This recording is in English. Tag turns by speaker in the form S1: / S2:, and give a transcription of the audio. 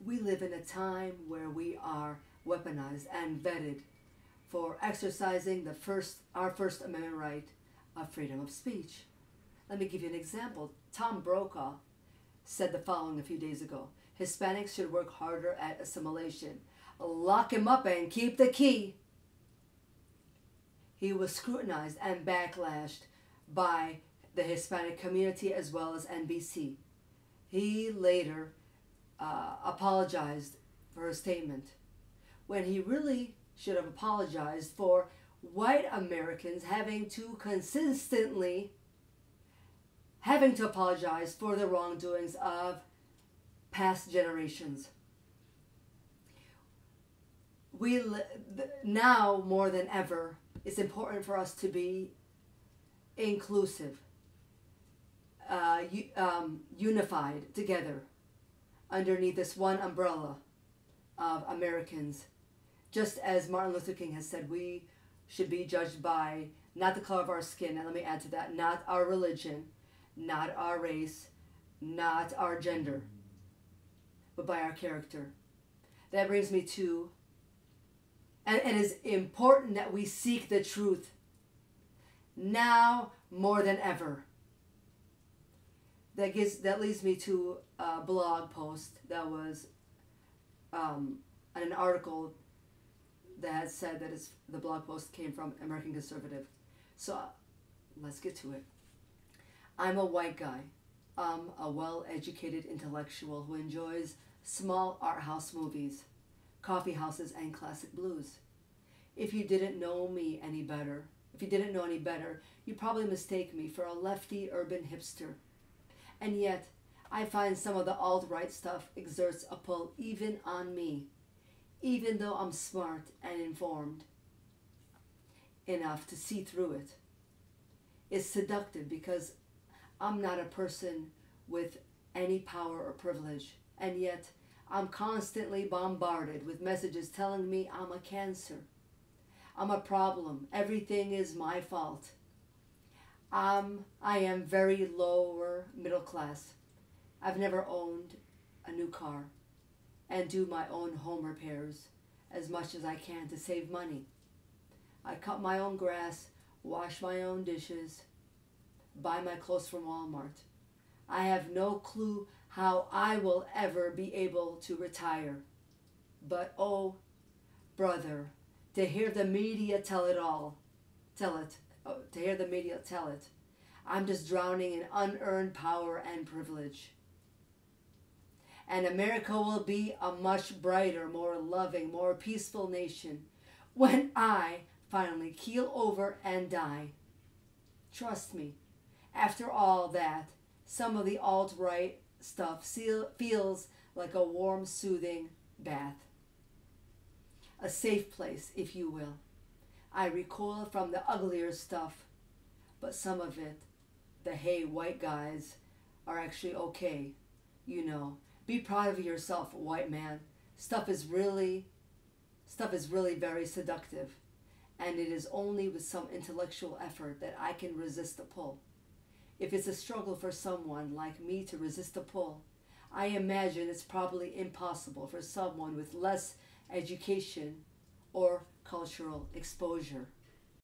S1: We live in a time where we are weaponized and vetted for exercising our First Amendment right of freedom of speech. Let me give you an example. Tom Brokaw said the following a few days ago: Hispanics should work harder at assimilation. Lock him up and keep the key. He was scrutinized and backlashed by the Hispanic community as well as NBC. He later apologized for his statement, when he really should have apologized for white Americans having to consistently apologize for the wrongdoings of past generations. Now more than ever, it's important for us to be inclusive, unified together underneath this one umbrella of Americans. Just as Martin Luther King has said, we should be judged by not the color of our skin, and let me add to that, not our religion, not our race, not our gender, but by our character. That brings me to, and it is important that we seek the truth now more than ever. That leads me to a blog post that was an article that had said that the blog post came from American Conservative. So let's get to it. I'm a white guy. I'm a well-educated intellectual who enjoys small art house movies, coffee houses, and classic blues. If you didn't know any better, you probably mistake me for a lefty urban hipster. And yet, I find some of the alt-right stuff exerts a pull even on me, even though I'm smart and informed enough to see through it. It's seductive because I'm not a person with any power or privilege, and yet I'm constantly bombarded with messages telling me I'm a cancer. I'm a problem. Everything is my fault. I am very lower middle class. I've never owned a new car and do my own home repairs as much as I can to save money. I cut my own grass, wash my own dishes, buy my clothes from Walmart. I have no clue how I will ever be able to retire. But oh, brother, to hear the media tell it, I'm just drowning in unearned power and privilege. And America will be a much brighter, more loving, more peaceful nation when I finally keel over and die. Trust me, after all that, some of the alt-right stuff feels like a warm, soothing bath. A safe place, if you will. I recoil from the uglier stuff, but some of it, the hey, white guys, are actually okay. You know, be proud of yourself, white man. Stuff is really very seductive, and it is only with some intellectual effort that I can resist the pull. If it's a struggle for someone like me to resist the pull, I imagine it's probably impossible for someone with less education or cultural exposure.